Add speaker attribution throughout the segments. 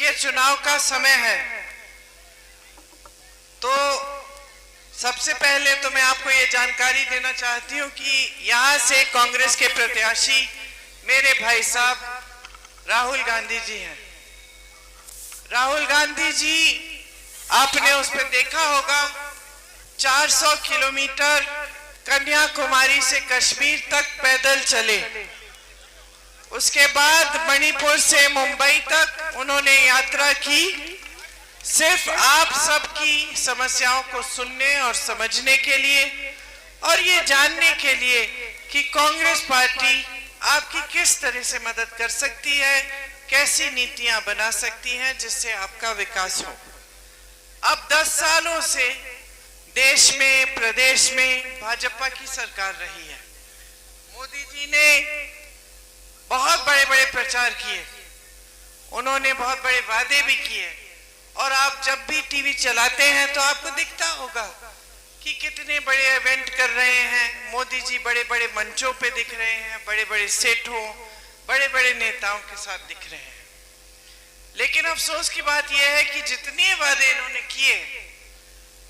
Speaker 1: देखिए, चुनाव का समय है, तो सबसे पहले तो मैं आपको ये जानकारी देना चाहती हूँ कि यहाँ से कांग्रेस के प्रत्याशी मेरे भाई साहब राहुल गांधी जी हैं। राहुल गांधी जी, आपने उस पर देखा होगा, 400 किलोमीटर कन्याकुमारी से कश्मीर तक पैदल चले। उसके बाद मणिपुर से मुंबई तक उन्होंने यात्रा की, सिर्फ आप सबकी समस्याओं को सुनने और समझने के लिए और ये जानने के लिए कि कांग्रेस पार्टी आपकी किस तरह से मदद कर सकती है, कैसी नीतियां बना सकती हैं जिससे आपका विकास हो। अब 10 सालों से देश में, प्रदेश में भाजपा की सरकार रही है। मोदी जी ने बहुत बड़े बड़े प्रचार किए, उन्होंने बहुत बड़े वादे भी किए, और आप जब भी टीवी चलाते हैं तो आपको दिखता होगा कि कितने बड़े इवेंट कर रहे हैं मोदी जी, बड़े बड़े मंचों पे दिख रहे हैं, बड़े बड़े सेठों, बड़े बड़े नेताओं के साथ दिख रहे हैं। लेकिन अफसोस की बात यह है कि जितने वादे इन्होंने किए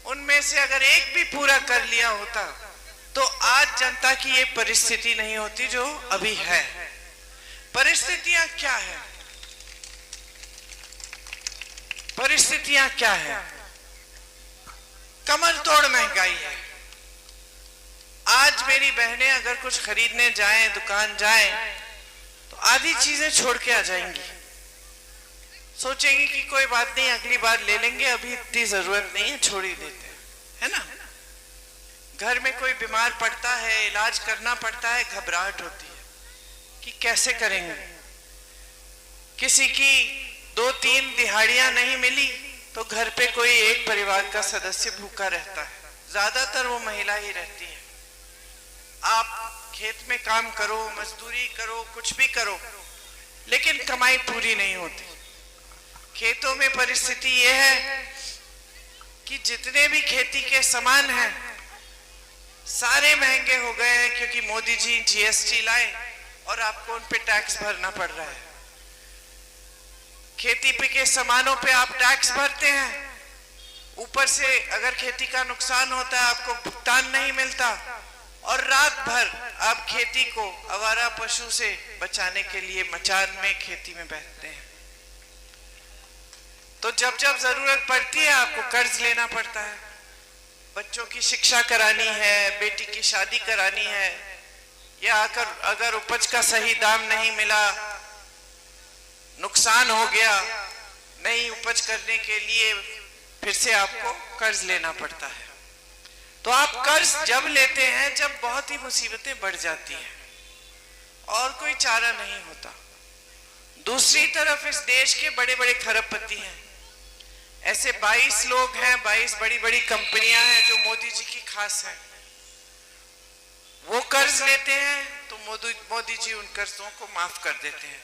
Speaker 1: उनमें से अगर एक भी पूरा कर लिया होता तो आज जनता की ये परिस्थिति नहीं होती जो अभी है। परिस्थितियां क्या है? परिस्थितियां क्या है? कमर तोड़ महंगाई है। आज मेरी बहनें अगर कुछ खरीदने जाएं, दुकान जाएं, तो आधी चीजें छोड़ के आ जाएंगी, सोचेंगी कि कोई बात नहीं, अगली बार ले लेंगे, अभी इतनी जरूरत नहीं है, छोड़ ही देते हैं, है ना। घर में कोई बीमार पड़ता है, इलाज करना पड़ता है, घबराहट होती है कि कैसे करेंगे। किसी की 2-3 दिहाड़ियां नहीं मिली तो घर पे कोई एक परिवार का सदस्य भूखा रहता है, ज्यादातर वो महिला ही रहती है। आप खेत में काम करो, मजदूरी करो, कुछ भी करो, लेकिन कमाई पूरी नहीं होती। खेतों में परिस्थिति ये है कि जितने भी खेती के सामान हैं सारे महंगे हो गए हैं, क्योंकि मोदी जी जीएसटी लाए और आपको उन पे टैक्स भरना पड़ रहा है। खेती पे के सामानों पे आप टैक्स भरते हैं, ऊपर से अगर खेती का नुकसान होता है आपको भुगतान नहीं मिलता, और रात भर आप खेती को आवारा पशु से बचाने के लिए मचान में, खेती में बैठते हैं। तो जब जब जरूरत पड़ती है आपको कर्ज लेना पड़ता है। बच्चों की शिक्षा करानी है, बेटी की शादी करानी है, या अगर उपज का सही दाम नहीं मिला, नुकसान हो गया, नई उपज करने के लिए फिर से आपको कर्ज लेना पड़ता है। तो आप कर्ज जब लेते हैं जब बहुत ही मुसीबतें बढ़ जाती हैं और कोई चारा नहीं होता। दूसरी तरफ इस देश के बड़े बड़े खरबपति हैं, ऐसे 22 लोग हैं, 22 बड़ी बड़ी कंपनियां हैं जो मोदी जी की खास हैं। वो कर्ज लेते हैं तो मोदी जी उन कर्जों को माफ कर देते हैं।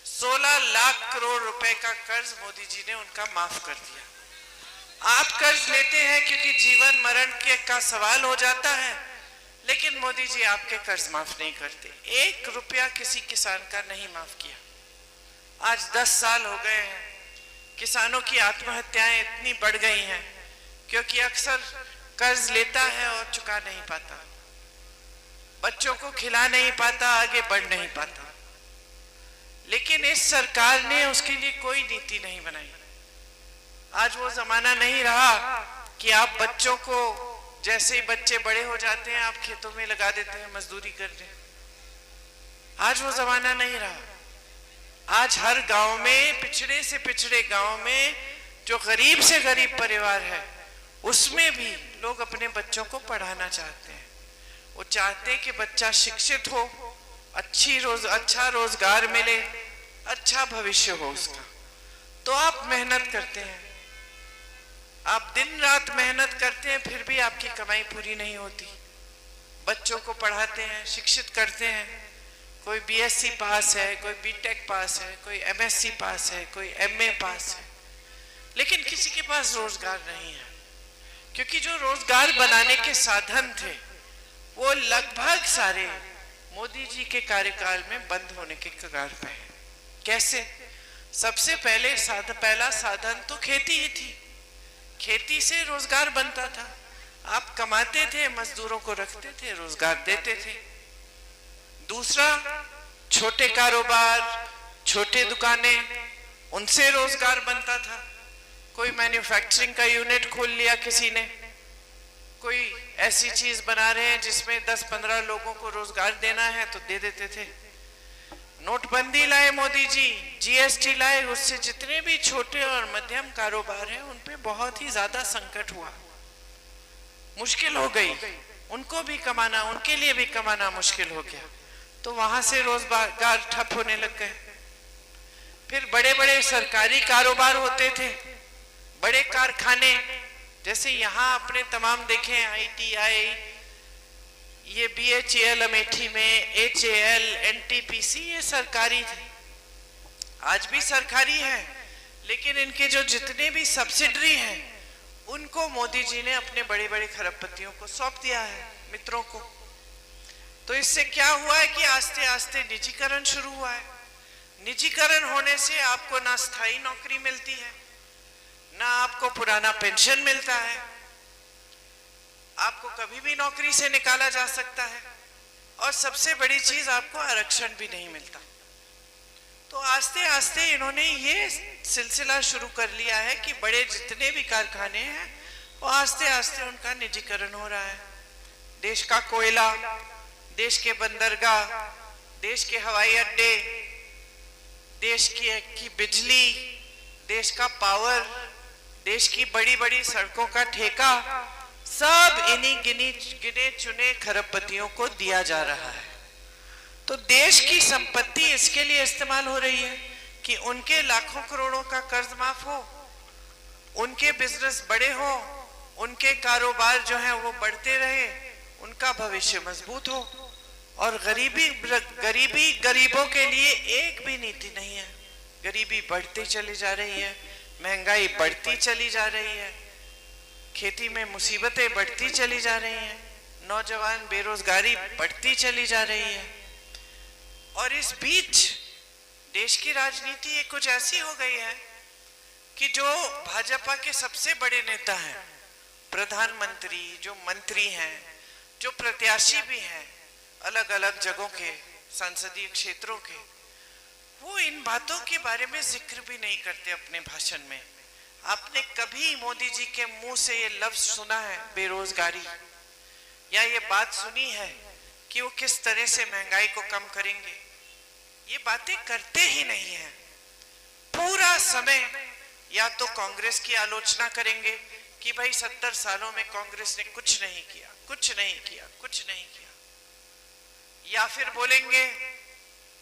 Speaker 1: 16 लाख करोड़ रुपए का कर्ज मोदी जी ने उनका माफ कर दिया। आप कर्ज लेते हैं क्योंकि जीवन मरण के का सवाल हो जाता है, लेकिन मोदी जी आपके कर्ज माफ नहीं करते। 1 रुपया किसी किसान का नहीं माफ किया। आज 10 साल हो गए हैं। किसानों की आत्महत्याएं इतनी बढ़ गई हैं क्योंकि अक्सर कर्ज लेता है और चुका नहीं पाता, बच्चों को खिला नहीं पाता, आगे बढ़ नहीं पाता। लेकिन इस सरकार ने उसके लिए कोई नीति नहीं बनाई। आज वो जमाना नहीं रहा कि आप बच्चों को, जैसे ही बच्चे बड़े हो जाते हैं आप खेतों में लगा देते हैं मजदूरी करने। आज वो जमाना नहीं रहा। आज हर गांव में, पिछड़े से पिछड़े गांव में, जो गरीब से गरीब परिवार है उसमें भी लोग अपने बच्चों को पढ़ाना चाहते हैं। वो चाहते हैं कि बच्चा शिक्षित हो, अच्छा रोजगार मिले, अच्छा भविष्य हो उसका। तो आप मेहनत करते हैं, आप दिन रात मेहनत करते हैं, फिर भी आपकी कमाई पूरी नहीं होती। बच्चों को पढ़ाते हैं, शिक्षित करते हैं, कोई बीएससी पास है, कोई बीटेक पास है, कोई एमएससी पास है, कोई एमए पास है, लेकिन किसी के पास रोजगार नहीं है, क्योंकि जो रोजगार बनाने के साधन थे वो लगभग सारे मोदी जी के कार्यकाल में बंद होने के कगार पे है। कैसे? सबसे पहला साधन तो खेती ही थी। खेती से रोजगार बनता था। आप कमाते थे, मजदूरों को रखते थे, रोजगार देते थे। दूसरा, छोटे कारोबार, छोटे दुकानें, उनसे रोजगार बनता था। कोई मैन्युफैक्चरिंग का यूनिट खोल लिया किसी ने, कोई ऐसी चीज बना रहे हैं जिसमें 10-15 लोगों को रोजगार देना है तो दे देते थे। नोटबंदी लाए मोदी जी, जीएसटी लाए, उससे जितने भी छोटे और मध्यम कारोबार हैं उन पे बहुत ही ज्यादा संकट हुआ, मुश्किल हो गई। उनको भी कमाना, उनके लिए भी कमाना मुश्किल हो गया, तो वहां से रोजगार ठप होने लग गए। फिर बड़े बड़े सरकारी कारोबार होते थे, बड़े कारखाने, जैसे यहाँ अपने तमाम देखें, ITI, ये BHEL अमेठी में, HAL, NTPC, ये सरकारी थे, आज भी सरकारी है, लेकिन इनके जो जितने भी सब्सिडरी हैं उनको मोदी जी ने अपने बड़े बड़े खरबपतियों को सौंप दिया है, मित्रों को। तो इससे क्या हुआ है कि आस्ते आस्ते निजीकरण शुरू हुआ है। निजीकरण होने से आपको ना स्थायी नौकरी मिलती है, ना आपको पुराना पेंशन मिलता है, आपको कभी भी नौकरी से निकाला जा सकता है, और सबसे बड़ी चीज आपको आरक्षण भी नहीं मिलता। तो आस्ते आस्ते इन्होंने ये सिलसिला शुरू कर लिया है कि बड़े जितने भी कारखाने हैं वो आस्ते आस्ते उनका निजीकरण हो रहा है। देश का कोयला, देश के बंदरगाह, देश के हवाई अड्डे, देश की बिजली, देश का पावर, देश की बड़ी बड़ी सड़कों का ठेका, सब इन्हीं गिने चुने खरबपतियों को दिया जा रहा है। तो देश की संपत्ति इसके लिए इस्तेमाल हो रही है कि उनके लाखों करोड़ों का कर्ज माफ हो, उनके बिजनेस बड़े हो, उनके कारोबार जो है वो बढ़ते रहे, उनका भविष्य मजबूत हो। और गरीबी गरीबों के लिए एक भी नीति नहीं है। गरीबी बढ़ती चली जा रही है, महंगाई बढ़ती चली जा रही है, खेती में मुसीबतें बढ़ती चली जा रही हैं, नौजवान बेरोजगारी बढ़ती चली जा रही है। और इस बीच देश की राजनीति ये कुछ ऐसी हो गई है कि जो भाजपा के सबसे बड़े नेता हैं, प्रधानमंत्री, जो मंत्री हैं, जो प्रत्याशी भी हैं अलग अलग जगहों के, संसदीय क्षेत्रों के, वो इन बातों के बारे में जिक्र भी नहीं करते अपने भाषण में। आपने कभी मोदी जी के मुंह से ये लफ्ज सुना है बेरोजगारी, या ये बात सुनी है कि वो किस तरह से महंगाई को कम करेंगे? ये बातें करते ही नहीं है। पूरा समय या तो कांग्रेस की आलोचना करेंगे कि भाई 70 सालों में कांग्रेस ने कुछ नहीं किया, कुछ नहीं किया, कुछ नहीं किया, या फिर बोलेंगे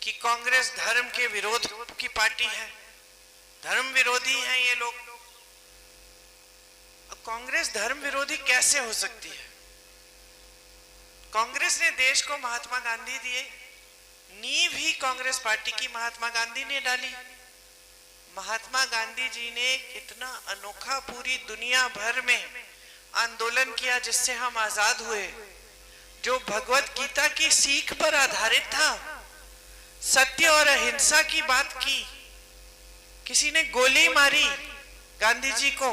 Speaker 1: कि कांग्रेस धर्म के विरोध की पार्टी है, धर्म विरोधी हैं ये लोग। अब कांग्रेस धर्म विरोधी कैसे हो सकती है? कांग्रेस ने देश को महात्मा गांधी दिए, नींव ही कांग्रेस पार्टी की महात्मा गांधी ने डाली। महात्मा गांधी जी ने इतना अनोखा पूरी दुनिया भर में आंदोलन किया जिससे हम आजाद हुए, जो भगवत गीता की सीख पर आधारित था, सत्य और अहिंसा की बात की। किसी ने गोली मारी गांधी जी को,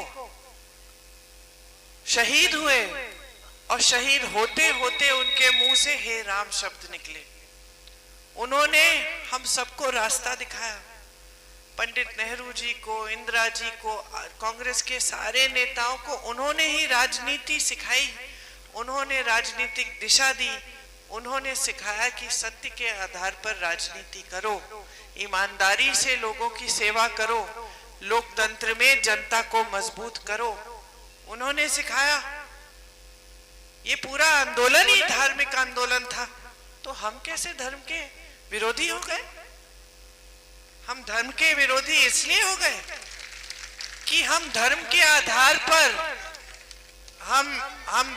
Speaker 1: शहीद हुए, और शहीद होते होते उनके मुंह से हे राम शब्द निकले। उन्होंने हम सबको रास्ता दिखाया, पंडित नेहरू जी को, इंदिरा जी को, कांग्रेस के सारे नेताओं को उन्होंने ही राजनीति सिखाई, उन्होंने राजनीतिक दिशा दी, उन्होंने सिखाया कि सत्य के आधार पर राजनीति करो, ईमानदारी से लोगों की सेवा करो, लोकतंत्र में जनता को मजबूत करो, उन्होंने सिखाया। ये पूरा आंदोलन ही धार्मिक आंदोलन था। तो हम कैसे धर्म के विरोधी हो गए? हम धर्म के विरोधी इसलिए हो गए कि हम धर्म के आधार पर हम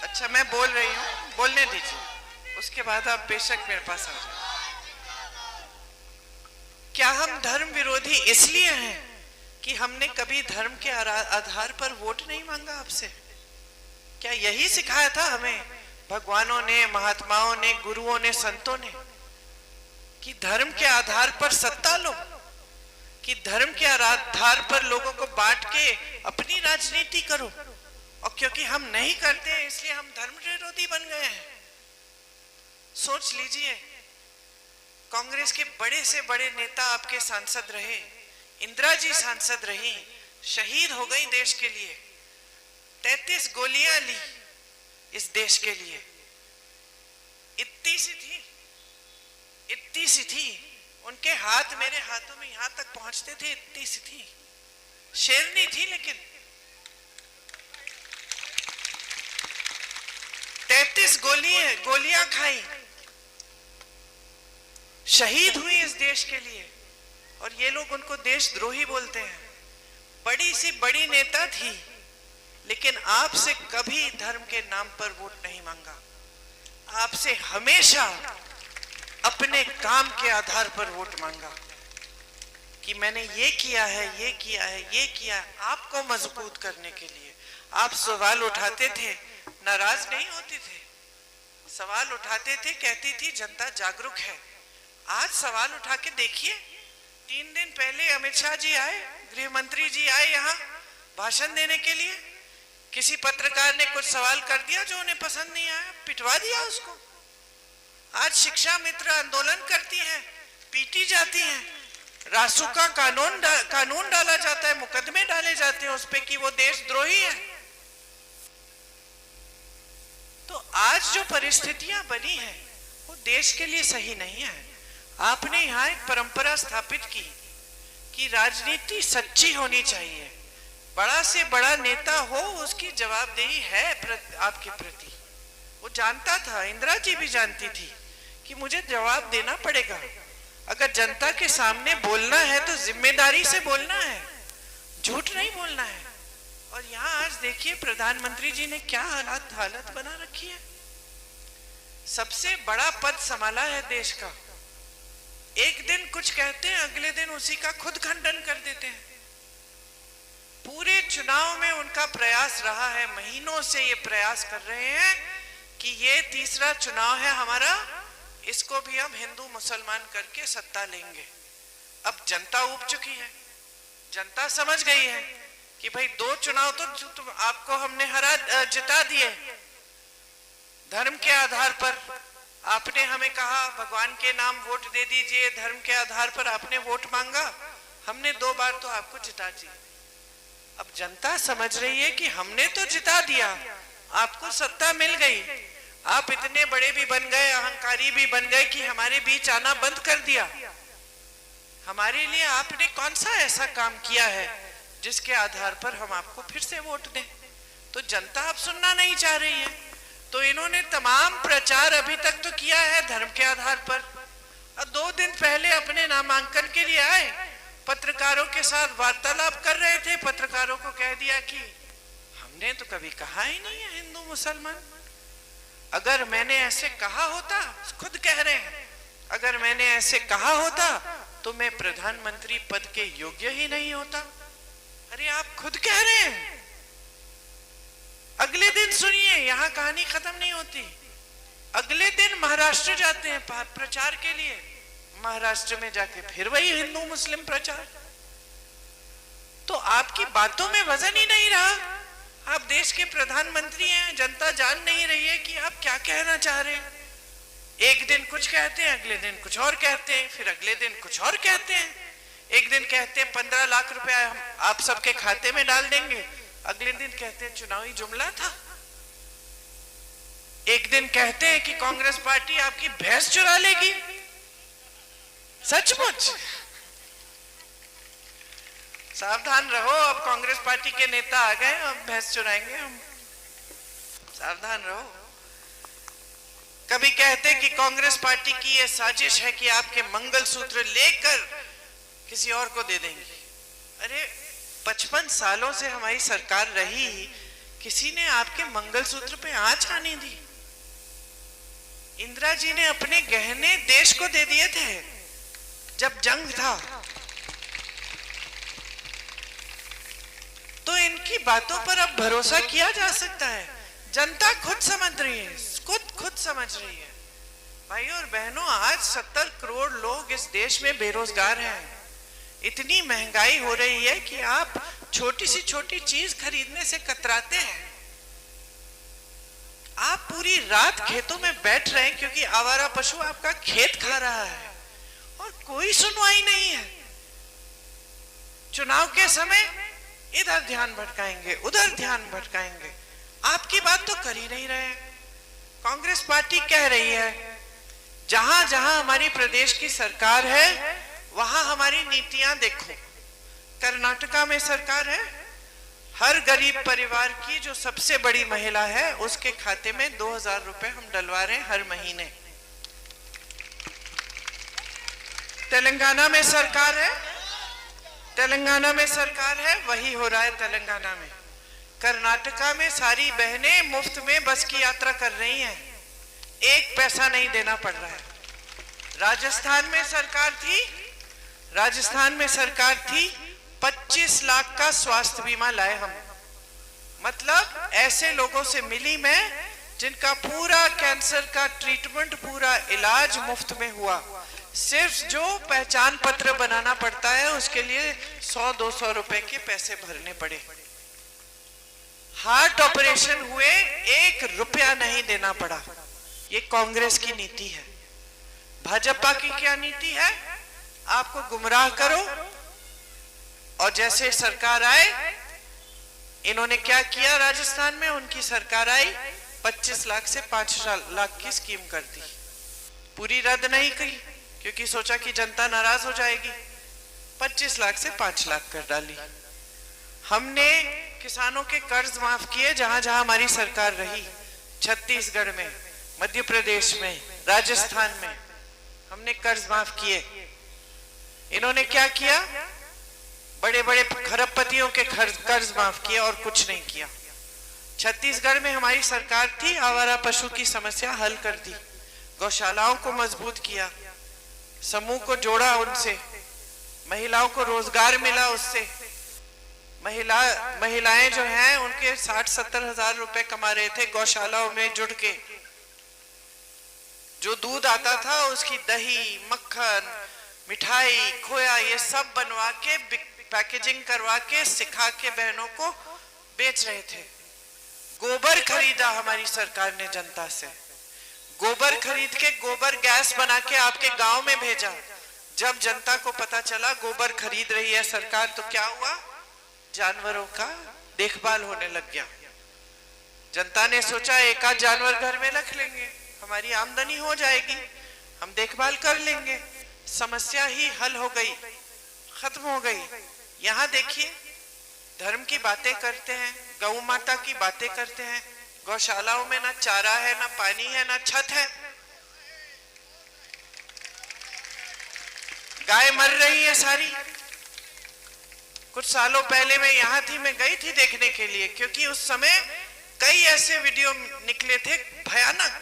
Speaker 1: अच्छा, मैं बोल रही हूँ, बोलने दीजिए, उसके बाद आप बेशक मेरे पास आ जाए। क्या हम धर्म विरोधी इसलिए हैं कि हमने कभी धर्म के आधार पर वोट नहीं मांगा आपसे? क्या यही सिखाया था हमें भगवानों ने, महात्माओं ने, गुरुओं ने, संतों ने, कि धर्म के आधार पर सत्ता लो, कि धर्म के आधार पर लोगों को बांट के अपनी राजनीति करो? और क्योंकि हम नहीं करते हैं इसलिए हम धर्म विरोधी बन गए हैं। सोच लीजिए, कांग्रेस के बड़े से बड़े नेता आपके सांसद रहे, इंदिरा जी सांसद रही, शहीद हो गई देश के लिए, 33 गोलियां ली इस देश के लिए, इतनी सी थी, उनके हाथ मेरे हाथों में यहां तक पहुंचते थे, इतनी सी थी, शेरनी थी, लेकिन 33 गोलियां खाई, शहीद हुई इस देश के लिए, और ये लोग उनको देशद्रोही बोलते हैं। बड़ी सी बड़ी नेता थी, लेकिन आपसे कभी धर्म के नाम पर वोट नहीं मांगा, आपसे हमेशा अपने काम के आधार पर वोट मांगा, कि मैंने ये किया है, ये किया है, ये किया है, आपको मजबूत करने के लिए। आप सवाल उठाते थे, नाराज नहीं होते थे, सवाल उठाते थे, कहती थी जनता जागरूक है। आज सवाल उठा के देखिए, 3 दिन पहले अमित शाह जी आए, गृह मंत्री जी आए यहाँ भाषण देने के लिए, किसी पत्रकार ने कुछ सवाल कर दिया जो उन्हें पसंद नहीं आया, पिटवा दिया उसको। आज शिक्षा मित्र आंदोलन करती हैं, पीटी जाती हैं, रासुका कानून डाला जाता है, मुकदमे डाले जाते हैं उस पे कि वो देशद्रोही है। तो आज जो परिस्थितियां बनी है वो देश के लिए सही नहीं है। आपने यहाँ एक परंपरा स्थापित की कि राजनीति सच्ची होनी चाहिए, बड़ा से बड़ा नेता हो उसकी जवाबदेही है आपके प्रति। वो जानता था, इंदिरा जी भी जानती थी कि मुझे जवाब देना पड़ेगा। अगर जनता के सामने बोलना है तो जिम्मेदारी से बोलना है, झूठ नहीं बोलना है। और यहाँ आज देखिए प्रधानमंत्री जी ने क्या हालत बना रखी है। सबसे बड़ा पद संभाला है देश का, एक दिन कुछ कहते हैं, अगले दिन उसी का खुद खंडन कर देते हैं। पूरे चुनाव में उनका प्रयास रहा है, महीनों से ये प्रयास कर रहे हैं कि ये तीसरा चुनाव है हमारा, इसको भी हम हिंदू मुसलमान करके सत्ता लेंगे। अब जनता उब चुकी है, जनता समझ गई है कि भाई 2 चुनाव तो आपको हमने जिता दिए धर्म के आधार पर। आपने हमें कहा भगवान के नाम वोट दे दीजिए, धर्म के आधार पर आपने वोट मांगा, हमने 2 बार तो आपको जिता दिया। अब जनता समझ रही है कि हमने तो जिता दिया, आपको सत्ता मिल गई, आप इतने बड़े भी बन गए, अहंकारी भी बन गए कि हमारे बीच आना बंद कर दिया। हमारे लिए आपने कौन सा ऐसा काम किया है जिसके आधार पर हम आपको फिर से वोट दें? तो जनता अब सुनना नहीं चाह रही है। तो इन्होंने तमाम प्रचार अभी तक तो किया है धर्म के आधार पर। और 2 दिन पहले अपने नामांकन के लिए आए, पत्रकारों के साथ वार्तालाप कर रहे थे, पत्रकारों को कह दिया कि हमने तो कभी कहा ही नहीं है हिंदू मुसलमान। अगर मैंने ऐसे कहा होता, खुद कह रहे हैं, अगर मैंने ऐसे कहा होता तो मैं प्रधानमंत्री पद के योग्य ही नहीं होता। अरे आप खुद कह रहे हैं। अगले दिन सुनिए, यहां कहानी खत्म नहीं होती। अगले दिन महाराष्ट्र जाते हैं प्रचार के लिए, महाराष्ट्र में जाके फिर वही हिंदू मुस्लिम प्रचार। तो आपकी बातों में वजन ही नहीं रहा। आप देश के प्रधानमंत्री हैं, जनता जान नहीं रही है कि आप क्या कहना चाह रहे हैं। एक दिन कुछ कहते हैं, अगले दिन कुछ और कहते हैं, फिर अगले दिन कुछ और कहते हैं। एक दिन कहते हैं 15 लाख रुपया हम आप सबके खाते में डाल देंगे, अगले दिन कहते हैं चुनावी जुमला था। एक दिन कहते हैं कि कांग्रेस पार्टी आपकी भैंस चुरा लेगी। सचमुच सावधान रहो, अब कांग्रेस पार्टी के नेता आ गए, अब भैंस चुराएंगे हम, सावधान रहो। कभी कहते कि कांग्रेस पार्टी की यह साजिश है कि आपके मंगलसूत्र लेकर किसी और को दे देंगे। अरे 55 सालों से हमारी सरकार रही, किसी ने आपके मंगलसूत्र पे आंच आने दी? इंदिरा जी ने अपने गहने देश को दे दिए थे जब जंग था। तो इनकी बातों पर अब भरोसा किया जा सकता है? जनता खुद समझ रही है, खुद समझ रही है। भाई और बहनों, आज 70 करोड़ लोग इस देश में बेरोजगार हैं। इतनी महंगाई हो रही है कि आप छोटी सी छोटी चीज खरीदने से कतराते हैं। आप पूरी रात खेतों में बैठ रहे हैं क्योंकि आवारा पशु आपका खेत खा रहा है और कोई सुनवाई नहीं है। चुनाव के समय इधर ध्यान भटकाएंगे, उधर ध्यान भटकाएंगे, आपकी बात तो कर ही नहीं रहे हैं। कांग्रेस पार्टी कह रही है जहां जहां हमारी प्रदेश की सरकार है वहां हमारी नीतियां देखो। कर्नाटका में सरकार है, हर गरीब परिवार की जो सबसे बड़ी महिला है उसके खाते में 2000 रुपए हम डलवा रहे हैं हर महीने। तेलंगाना में सरकार है, वही हो रहा है तेलंगाना में। कर्नाटका में सारी बहनें मुफ्त में बस की यात्रा कर रही हैं, 1 पैसा नहीं देना पड़ रहा है। राजस्थान में सरकार थी 25 लाख का स्वास्थ्य बीमा लाए हम। मतलब ऐसे लोगों से मिली मैं जिनका पूरा कैंसर का ट्रीटमेंट, पूरा इलाज मुफ्त में हुआ। सिर्फ जो पहचान पत्र बनाना पड़ता है उसके लिए 100-200 रुपए के पैसे भरने पड़े। हार्ट ऑपरेशन हुए 1 रुपया नहीं देना पड़ा। ये कांग्रेस की नीति है। भाजपा की क्या नीति है? आपको गुमराह करो और जैसे सरकार आए, इन्होंने क्या किया राजस्थान में, उनकी सरकार आई 25 लाख से 5 लाख की स्कीम कर दी। पूरी रद्द नहीं की क्योंकि सोचा कि जनता नाराज हो जाएगी, 25 लाख से 5 लाख कर डाली। हमने किसानों के कर्ज माफ किए जहां जहां हमारी सरकार रही, छत्तीसगढ़ में, मध्य प्रदेश में, राजस्थान में हमने कर्ज माफ किए। इन्होंने क्या किया? बड़े बड़े खरबपतियों के कर्ज माफ किए और कुछ नहीं किया। छत्तीसगढ़ में हमारी सरकार थी, आवारा पशु की समस्या हल कर दी, गौशालाओं को मजबूत किया, समूह को जोड़ा उनसे, महिलाओं को रोजगार मिला उससे। महिलाएं जो हैं उनके 60-70 हजार रुपए कमा रहे थे गौशालाओं में जुड़ के। जो दूध आता था उसकी दही, मक्खन, मिठाई, खोया ये सब बनवा के पैकेजिंग करवा के सिखा के बहनों को बेच रहे थे। गोबर खरीदा हमारी सरकार ने जनता से, गोबर खरीद के गोबर गैस बना के आपके गांव में भेजा। जब जनता को पता चला गोबर खरीद रही है सरकार तो क्या हुआ? जानवरों का देखभाल होने लग गया। जनता ने सोचा एक आध जानवर घर में रख लेंगे, हमारी आमदनी हो जाएगी, हम देखभाल कर लेंगे, समस्या ही हल हो गई, खत्म हो गई। यहाँ देखिए, धर्म की बातें करते हैं, गौ माता की बातें करते हैं, गौशालाओं में ना चारा है, ना पानी है, ना छत है, गाय मर रही है सारी। कुछ सालों पहले मैं यहाँ थी, मैं गई थी देखने के लिए क्योंकि उस समय कई ऐसे वीडियो निकले थे भयानक।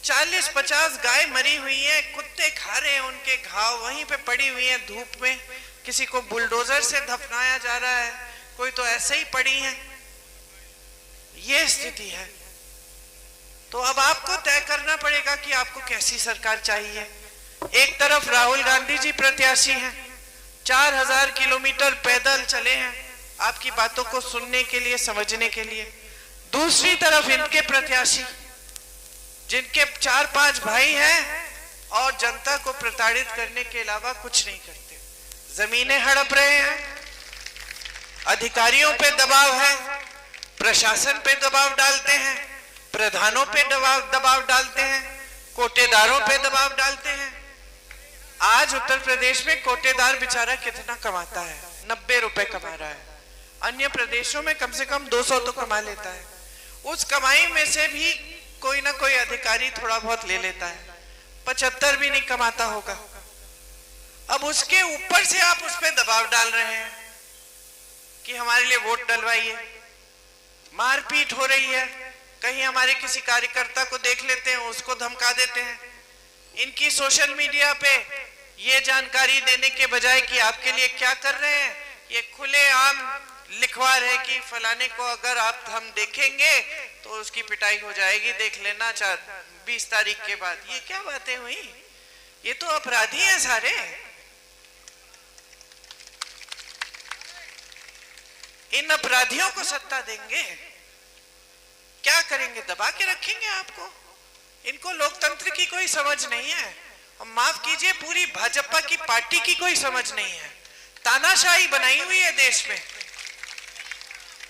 Speaker 1: 40-50 गाय मरी हुई हैं, कुत्ते खा रहे हैं उनके घाव, वहीं पे पड़ी हुई हैं धूप में, किसी को बुलडोजर से दफनाया जा रहा है, कोई तो ऐसे ही पड़ी हैं। ये स्थिति है। तो अब आपको तय करना पड़ेगा कि आपको कैसी सरकार चाहिए। एक तरफ राहुल गांधी जी प्रत्याशी हैं, 4000 किलोमीटर पैदल चले हैं आपकी बातों को सुनने के लिए, समझने के लिए। दूसरी तरफ इनके प्रत्याशी जिनके 4-5 भाई हैं और जनता को प्रताड़ित करने के अलावा कुछ नहीं करते, जमीनें हड़प रहे हैं, अधिकारियों पे दबाव है, प्रशासन पे दबाव डालते हैं, प्रधानों पे दबाव डालते हैं, कोटेदारों पे दबाव डालते हैं। आज उत्तर प्रदेश में कोटेदार बेचारा कितना कमाता है? 90 रुपए कमा रहा है। अन्य प्रदेशों में कम से कम 200 तो कमा लेता है। उस कमाई में से भी कोई ना कोई अधिकारी थोड़ा बहुत ले लेता है, 75 भी नहीं कमाता होगा। अब उसके ऊपर से आप उस पर दबाव डाल रहे हैं कि हमारे लिए वोट डलवाइए। मारपीट हो रही है, कहीं हमारे किसी कार्यकर्ता को देख लेते हैं, उसको धमका देते हैं। इनकी सोशल मीडिया पे ये जानकारी देने के बजाय कि आपके लिए क्या कर रहे हैं, ये खुलेआम लिखवा रहे कि फलाने को अगर आप हम देखेंगे तो उसकी पिटाई हो जाएगी, देख लेना 20 तारीख के बाद। ये क्या बातें हुई? ये तो अपराधी हैं सारे। इन अपराधियों को सत्ता देंगे, क्या करेंगे? दबा के रखेंगे आपको। इनको लोकतंत्र की कोई समझ नहीं है, और माफ कीजिए पूरी भाजपा की पार्टी की कोई समझ नहीं है। तानाशाही बनाई हुई है देश में।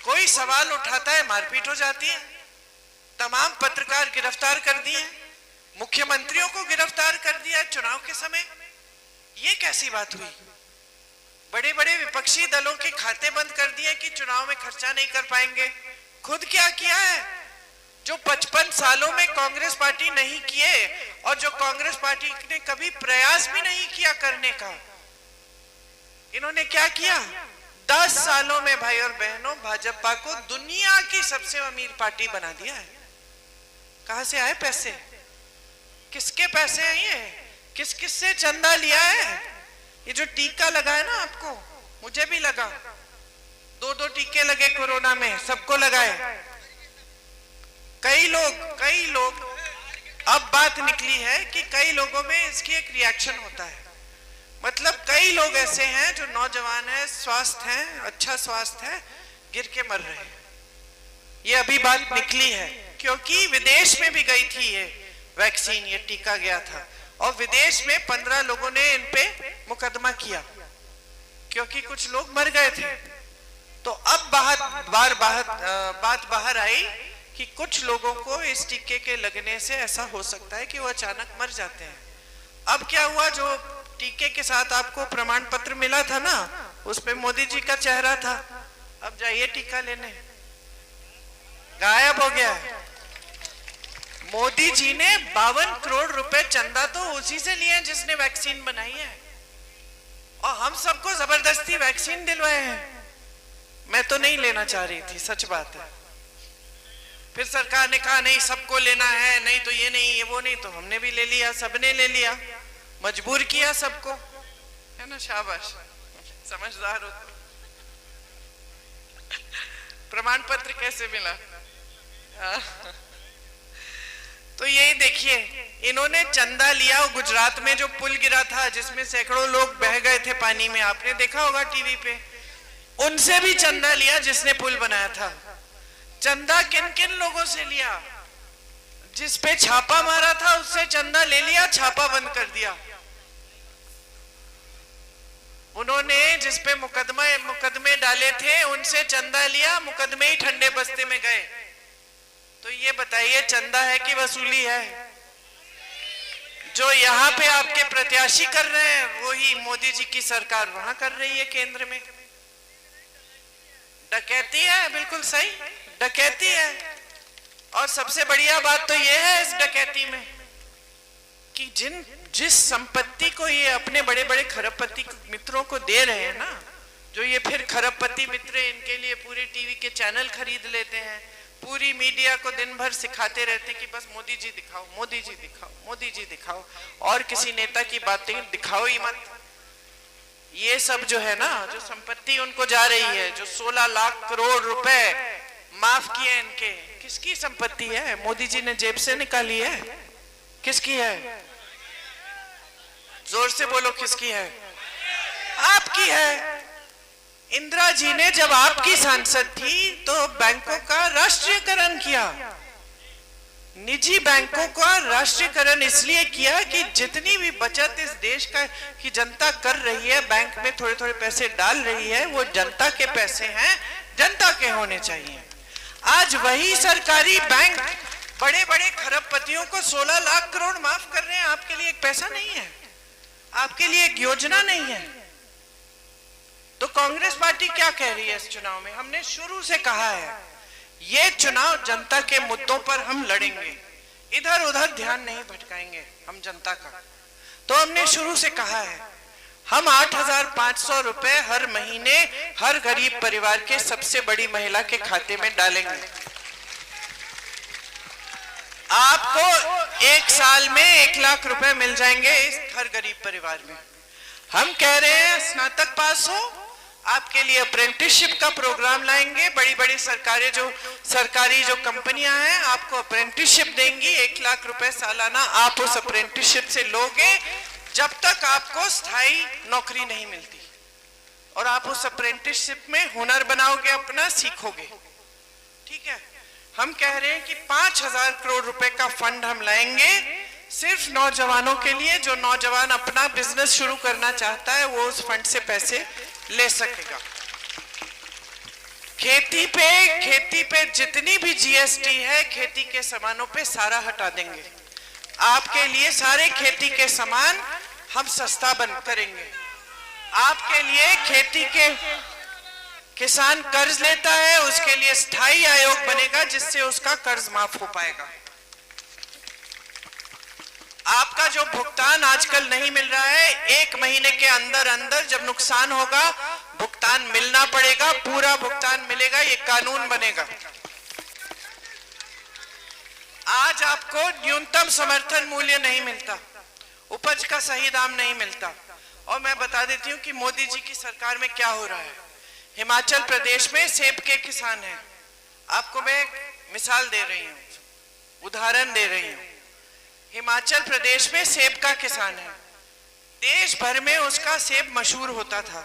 Speaker 1: कोई सवाल उठाता है मारपीट हो जाती है। तमाम पत्रकार गिरफ्तार कर दिए, मुख्यमंत्रियों को गिरफ्तार कर दिया चुनाव के समय। ये कैसी बात हुई? बड़े बड़े विपक्षी दलों के खाते बंद कर दिए कि चुनाव में खर्चा नहीं कर पाएंगे। खुद क्या किया है? जो 55 सालों में कांग्रेस पार्टी नहीं किए, और जो कांग्रेस पार्टी ने कभी प्रयास भी नहीं किया करने का, इन्होंने क्या किया? 10 सालों में भाई और बहनों भाजपा को दुनिया की सबसे अमीर पार्टी बना दिया है। कहां से आए पैसे? किसके पैसे हैं ये? किस किस से चंदा लिया है? ये जो टीका लगा है ना आपको, मुझे भी लगा, 2-2 टीके लगे कोरोना में, सबको लगाए। कई लोग अब बात निकली है कि कई लोगों में इसकी एक रिएक्शन होता है। मतलब कई लोग ऐसे हैं जो नौजवान हैं, स्वास्थ्य हैं, अच्छा स्वास्थ्य है, गिर के मर रहे हैं। ये अभी बात निकली है क्योंकि विदेश में भी गई थी ये वैक्सीन, ये टीका गया था, और विदेश में 15 लोगों ने इन पे मुकदमा किया क्योंकि कुछ लोग मर गए थे। तो अब बात बाहर आई कि कुछ लोगों को इस टीके के लगने से ऐसा हो सकता है कि वो अचानक मर जाते हैं। अब क्या हुआ? जो टीके के साथ आपको प्रमाण पत्र मिला था ना, उस पे मोदी जी का चेहरा था। अब जाइए टीका लेने, गायब हो गया है। मोदी जी ने 52 करोड़ रुपए चंदा तो उसी से लिए हैं जिसने वैक्सीन बनाई है, और हम सबको जबरदस्ती वैक्सीन दिलवाए हैं। मैं तो नहीं लेना चाह रही थी, सच बात है। फिर सरकार ने कहा नहीं सबको लेना है, नहीं तो ये नहीं ये वो नहीं, तो हमने भी ले लिया, सबने ले लिया, मजबूर किया सबको, है ना? शाबाश, समझदार हो। प्रमाण पत्र कैसे मिला? तो यही देखिए, इन्होंने चंदा लिया। गुजरात में जो पुल गिरा था जिसमें सैकड़ों लोग बह गए थे पानी में, आपने देखा होगा टीवी पे, उनसे भी चंदा लिया जिसने पुल बनाया था। चंदा किन किन लोगों से लिया? जिस पे छापा मारा था उससे चंदा ले लिया, छापा बंद कर दिया। उन्होंने जिस पे मुकदमे डाले थे उनसे चंदा लिया, मुकदमे ही ठंडे बस्ते में गए। तो ये बताइए चंदा है कि वसूली है? जो यहाँ पे आपके प्रत्याशी कर रहे हैं वही मोदी जी की सरकार वहां कर रही है केंद्र में। डकैती है, बिल्कुल सही, डकैती है। और सबसे बढ़िया बात तो ये है इस डकैती में कि जिस संपत्ति को ये अपने बड़े बड़े खरबपति मित्रों को दे रहे हैं ना, जो ये फिर खरबपति मित्र इनके लिए पूरे टीवी के चैनल खरीद लेते हैं, पूरी मीडिया को दिन भर सिखाते रहते हैं कि बस मोदी जी दिखाओ, मोदी जी दिखाओ, मोदी जी दिखाओ, और किसी नेता की बातें दिखाओ ही मत। ये सब जो है ना, जो संपत्ति उनको जा रही है, जो 16 लाख करोड़ रुपए माफ किए इनके, किसकी संपत्ति है? मोदी जी ने जेब से निकाली है? किसकी है? जोर से बोलो, किसकी है? आपकी है। इंदिरा जी ने जब आपकी सांसद थी तो बैंकों का राष्ट्रीयकरण किया। निजी बैंकों का राष्ट्रीयकरण इसलिए किया कि जितनी भी बचत इस देश का की जनता कर रही है, बैंक में थोड़े थोड़े पैसे डाल रही है, वो जनता के पैसे हैं, जनता के होने चाहिए। आज वही सरकारी बैंक बड़े बड़े खरबपतियों को 16 लाख करोड़ माफ कर रहे हैं। आपके लिए एक पैसा नहीं है, आपके लिए एक योजना नहीं है। तो कांग्रेस पार्टी क्या कह रही है इस चुनाव में? हमने शुरू से कहा है ये चुनाव जनता के मुद्दों पर हम लड़ेंगे, इधर उधर ध्यान नहीं भटकाएंगे हम जनता का। तो हमने शुरू से कहा है हम 8,500 रुपए हर महीने हर गरीब परिवार के सबसे बड़ी महिला के खाते में डालेंगे। आपको एक साल में 1 लाख रुपए मिल जाएंगे इस हर गरीब परिवार में। हम कह रहे हैं स्नातक पास हो आपके लिए अप्रेंटिसशिप का प्रोग्राम लाएंगे। बड़ी बड़ी सरकारी जो कंपनियां हैं आपको अप्रेंटिसशिप देंगी। 1 लाख रुपए सालाना आप उस अप्रेंटिसशिप से लोगे जब तक आपको स्थायी नौकरी नहीं मिलती, और आप उस अप्रेंटिसशिप में हुनर बनाओगे, अपना सीखोगे। ठीक है, हम कह रहे हैं कि 5,000 करोड़ रुपए का फंड हम लाएंगे सिर्फ नौजवानों के लिए। जो नौजवान अपना बिजनेस शुरू करना चाहता है वो उस फंड से पैसे ले सकेगा। खेती पे जितनी भी जीएसटी है खेती के सामानों पे सारा हटा देंगे। आपके लिए सारे खेती के सामान हम सस्ता बंद करेंगे। आपके लिए खेती के किसान कर्ज लेता है उसके लिए स्थायी आयोग बनेगा जिससे उसका कर्ज माफ हो पाएगा। आपका जो भुगतान आजकल नहीं मिल रहा है, 1 महीने के अंदर अंदर जब नुकसान होगा भुगतान मिलना पड़ेगा, पूरा भुगतान मिलेगा, ये कानून बनेगा। आज आपको न्यूनतम समर्थन मूल्य नहीं मिलता, उपज का सही दाम नहीं मिलता। और मैं बता देती हूँ कि मोदी जी की सरकार में क्या हो रहा है। हिमाचल प्रदेश में सेब के किसान हैं। आपको मैं मिसाल दे रही हूँ, उदाहरण दे रही हूँ। हिमाचल प्रदेश में सेब का किसान है, देश भर में उसका सेब मशहूर होता था,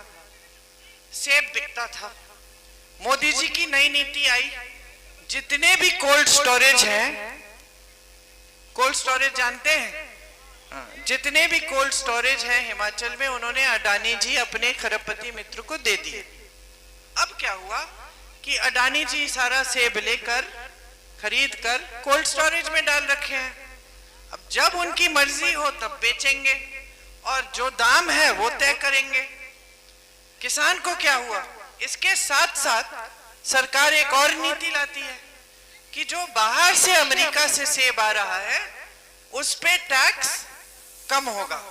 Speaker 1: सेब बिकता था। मोदी जी की नई नीति आई, जितने भी कोल्ड स्टोरेज हैं, कोल्ड स्टोरेज जानते हैं, जितने भी कोल्ड स्टोरेज हैं हिमाचल में, उन्होंने अडानी जी अपने खरबपति मित्र को दे दिए। अब क्या हुआ कि अडानी जी सारा सेब लेकर खरीद कर कोल्ड स्टोरेज में डाल रखे हैं। अब जब उनकी मर्जी हो तब बेचेंगे और जो दाम है वो तय करेंगे। किसान को क्या हुआ? इसके साथ साथ सरकार एक और नीति लाती है कि जो बाहर से अमेरिका से सेब आ रहा है उस पे टैक्स कम होगा,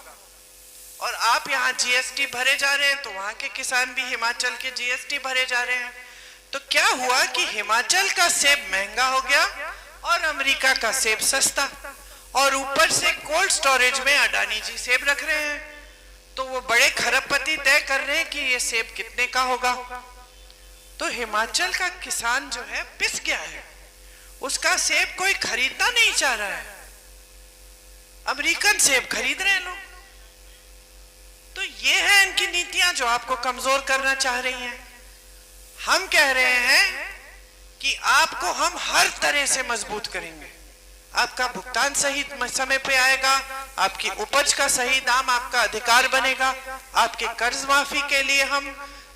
Speaker 1: और आप यहाँ जीएसटी भरे जा रहे हैं तो वहां के किसान भी हिमाचल के जीएसटी भरे जा रहे हैं। तो क्या हुआ कि हिमाचल का सेब महंगा हो गया और अमेरिका का सेब सस्ता, और ऊपर से कोल्ड स्टोरेज में अडानी जी सेब रख रहे हैं। तो वो बड़े खरबपति तय कर रहे हैं कि ये सेब कितने का होगा। तो हिमाचल का किसान जो है पिस गया है, उसका सेब कोई खरीदना नहीं चाह रहा है, अमेरिकन सेब खरीद रहे हैं लोग। तो ये है इनकी नीतियां जो आपको कमजोर करना चाह रही हैं। हम कह रहे हैं कि आपको हम हर तरह से मजबूत करेंगे। आपका भुगतान सही समय पे आएगा, आपकी उपज का सही दाम आपका अधिकार बनेगा, आपके कर्ज माफी के लिए हम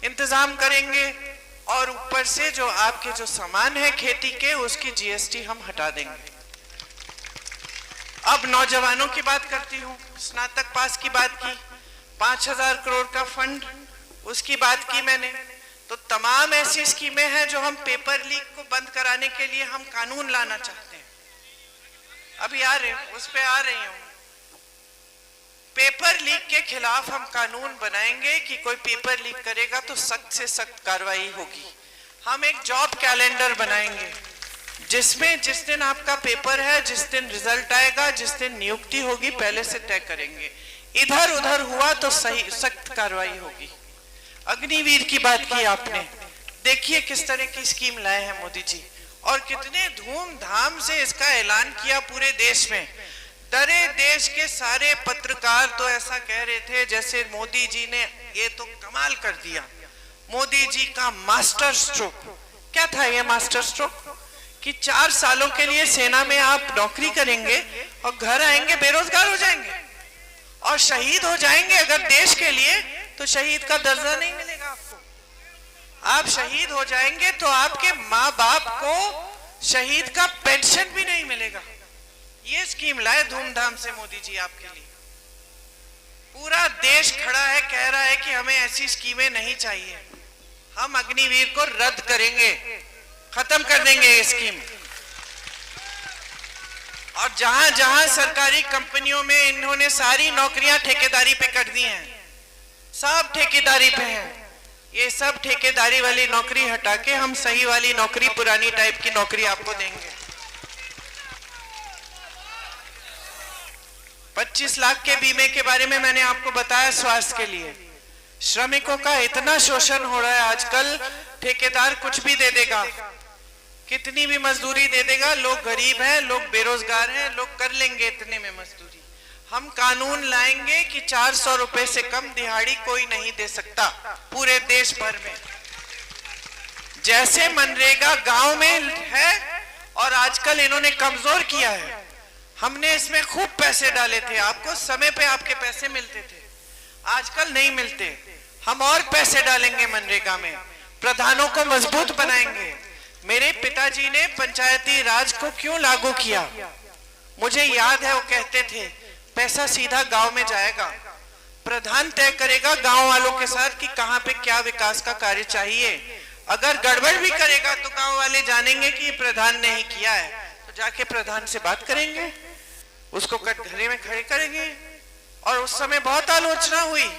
Speaker 1: इंतजाम करेंगे, और ऊपर से जो आपके जो सामान है खेती के उसकी जीएसटी हम हटा देंगे। अब नौजवानों की बात करती हूँ। स्नातक पास की बात की, 5,000 करोड़ का फंड उसकी बात की मैंने। तो तमाम ऐसी स्कीमें हैं जो हम पेपर लीक को बंद कराने के लिए हम कानून लाना चाहते हैं। अभी आ रहे उस पे आ रही हूँ। पेपर लीक के खिलाफ हम कानून बनाएंगे कि कोई पेपर लीक करेगा तो सख्त से सख्त कार्रवाई होगी। हम एक जॉब कैलेंडर बनाएंगे जिसमें जिस दिन आपका पेपर है, जिस दिन रिजल्ट आएगा, जिस दिन नियुक्ति होगी, पहले से तय करेंगे। इधर उधर हुआ तो सही सख्त कार्रवाई होगी। अग्निवीर की बात की आपने, देखिए किस तरह की स्कीम लाए हैं मोदी जी, और कितने धूमधाम से इसका ऐलान किया पूरे देश में। डरे देश के सारे पत्रकार तो ऐसा कह रहे थे जैसे मोदी जी ने ये तो कमाल कर दिया। मोदी जी का मास्टर स्ट्रोक क्या था? ये मास्टर स्ट्रोक कि 4 सालों के लिए सेना में आप नौकरी करेंगे और घर आएंगे बेरोजगार हो जाएंगे, और शहीद हो जाएंगे अगर देश के लिए तो शहीद का दर्जा नहीं मिलेगा आपको। आप शहीद हो जाएंगे तो आपके माँ बाप को शहीद का पेंशन भी नहीं मिलेगा। ये स्कीम लाए धूमधाम से मोदी जी आपके लिए। पूरा देश खड़ा है, कह रहा है कि हमें ऐसी स्कीमें नहीं चाहिए। हम अग्निवीर को रद्द करेंगे, खत्म कर देंगे ये स्कीम। और जहां जहां सरकारी कंपनियों में इन्होंने सारी नौकरियां ठेकेदारी पे कर दी हैं, सब ठेकेदारी पे हैं, ये सब ठेकेदारी वाली नौकरी हटा के हम सही वाली नौकरी, पुरानी टाइप की नौकरी आपको देंगे। 25 लाख के बीमे के बारे में मैंने आपको बताया स्वास्थ्य के लिए। श्रमिकों का इतना शोषण हो रहा है आजकल, ठेकेदार कुछ भी दे देगा, कितनी भी मजदूरी दे देगा, लोग गरीब हैं, लोग बेरोजगार हैं, लोग कर लेंगे इतने में मजदूरी। हम कानून लाएंगे कि 400 रुपए से कम दिहाड़ी कोई नहीं दे सकता पूरे देश भर में। जैसे मनरेगा गांव में है और आजकल इन्होंने कमजोर किया है। हमने इसमें खूब पैसे डाले थे, आपको समय पे आपके पैसे मिलते थे, आजकल नहीं मिलते। हम और पैसे डालेंगे मनरेगा में, प्रधानों को मजबूत बनाएंगे। मेरे पिताजी ने पंचायती राज को क्यों लागू किया, मुझे याद है, वो कहते थे पैसा सीधा गांव में जाएगा, प्रधान तय करेगा गांव वालों के साथ कि कहां पे क्या विकास का कार्य चाहिए। अगर गड़बड़ भी करेगा तो गांव वाले जानेंगे कि ये प्रधान ने ही किया है, तो जाके प्रधान से बात करेंगे, उसको कटघरे में खड़े करेंगे। और उस समय बहुत आलोचना हुई,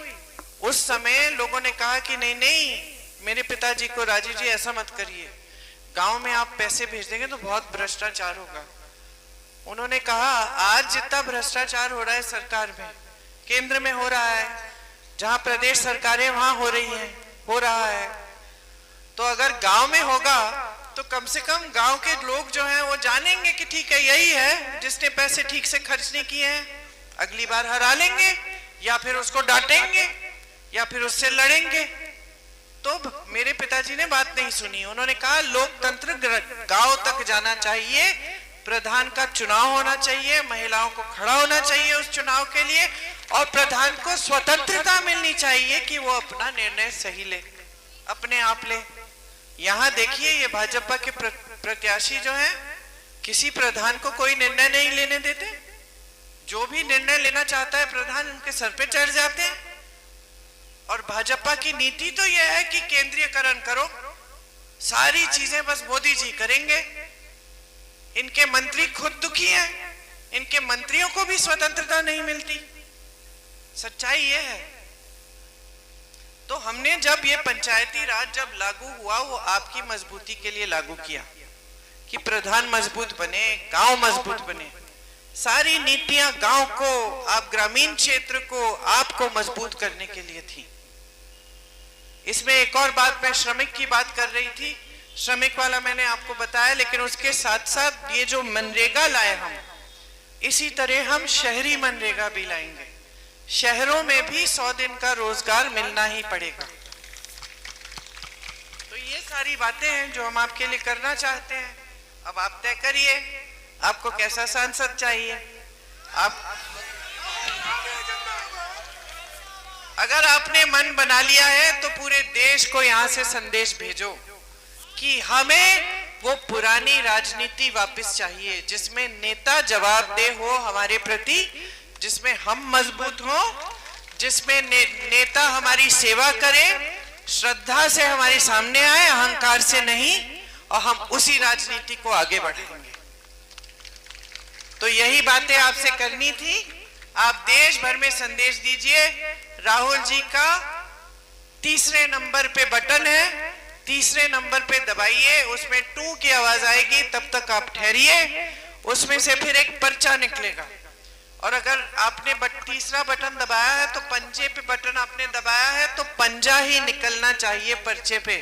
Speaker 1: उस समय लोगों ने कहा कि नहीं नहीं, मेरे पिताजी को, राजीव जी ऐसा मत करिए, गांव में आप पैसे भेज देंगे तो बहुत भ्रष्टाचार होगा। उन्होंने कहा आज जितना भ्रष्टाचार हो रहा है सरकार में, केंद्र में हो रहा है, जहां प्रदेश सरकारें वहां हो रहा है, तो अगर गांव में होगा तो कम से कम गांव के लोग जो हैं वो जानेंगे कि ठीक है, यही है जिसने पैसे ठीक से खर्च नहीं किए हैं, अगली बार हरा लेंगे या फिर उसको डांटेंगे या फिर उससे लड़ेंगे। तो मेरे पिताजी ने बात नहीं सुनी, उन्होंने कहा लोकतंत्र गांव तक जाना चाहिए, प्रधान का चुनाव होना चाहिए, महिलाओं को खड़ा होना चाहिए उस चुनाव के लिए, और प्रधान को स्वतंत्रता मिलनी चाहिए कि वो अपना निर्णय सही ले, अपने आप ले। यहाँ देखिए ये भाजपा के प्रत्याशी जो हैं, किसी प्रधान को कोई निर्णय नहीं लेने देते, जो भी निर्णय लेना चाहता है प्रधान उनके सर पे चढ़ जाते हैं। और भाजपा की नीति तो यह है कि केंद्रीयकरण करो, सारी चीजें बस मोदी जी करेंगे। इनके मंत्री खुद दुखी हैं, इनके मंत्रियों को भी स्वतंत्रता नहीं मिलती, सच्चाई ये है। तो हमने जब ये पंचायती राज जब लागू हुआ, वो आपकी मजबूती के लिए लागू किया कि प्रधान मजबूत बने, गांव मजबूत बने, सारी नीतियां गांव को, आप ग्रामीण क्षेत्र को, आपको मजबूत करने के लिए थी। इसमें एक और बात, मैं श्रमिक की बात कर रही थी, श्रमिक वाला मैंने आपको बताया, लेकिन उसके साथ साथ ये जो मनरेगा लाए हम, इसी तरह हम शहरी मनरेगा भी लाएंगे। शहरों में भी 100 दिन का रोजगार मिलना ही पड़ेगा। तो ये सारी बातें हैं जो हम आपके लिए करना चाहते हैं। अब आप तय करिए आपको कैसा सांसद चाहिए। आप अगर आपने मन बना लिया है तो पूरे देश को यहां से संदेश भेजो कि हमें वो पुरानी राजनीति वापस चाहिए, जिसमें नेता जवाबदेह हो हमारे प्रति, जिसमें हम मजबूत हो, जिसमें नेता हमारी सेवा करे, श्रद्धा से हमारे सामने आए, अहंकार से नहीं, और हम उसी राजनीति को आगे बढ़ाएंगे। तो यही बातें आपसे करनी थी। आप देश भर में संदेश दीजिए। राहुल जी का 3रे नंबर पे बटन है, 3रे नंबर पे दबाइए, उसमें 2 की आवाज आएगी, तब तक आप ठहरिए, उसमें से फिर एक पर्चा निकलेगा। और अगर आपने 3रा बटन दबाया है तो पंजे पे बटन आपने दबाया है तो पंजा ही निकलना चाहिए पर्चे पे,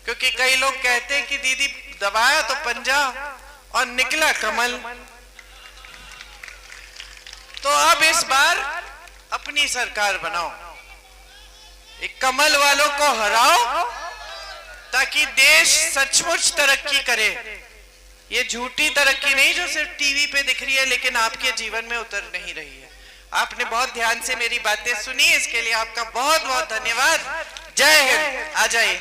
Speaker 1: क्योंकि कई लोग कहते हैं कि दीदी दबाया तो पंजा और निकला कमल। तो अब इस बार अपनी सरकार बनाओ, एक कमल वालों को हराओ, ताकि देश सचमुच तरक्की करे। ये झूठी तरक्की नहीं जो सिर्फ टीवी पे दिख रही है लेकिन आपके जीवन में उतर नहीं रही है। आपने बहुत ध्यान से मेरी बातें सुनी, इसके लिए आपका बहुत बहुत धन्यवाद। जय हिंद। आ जाइए।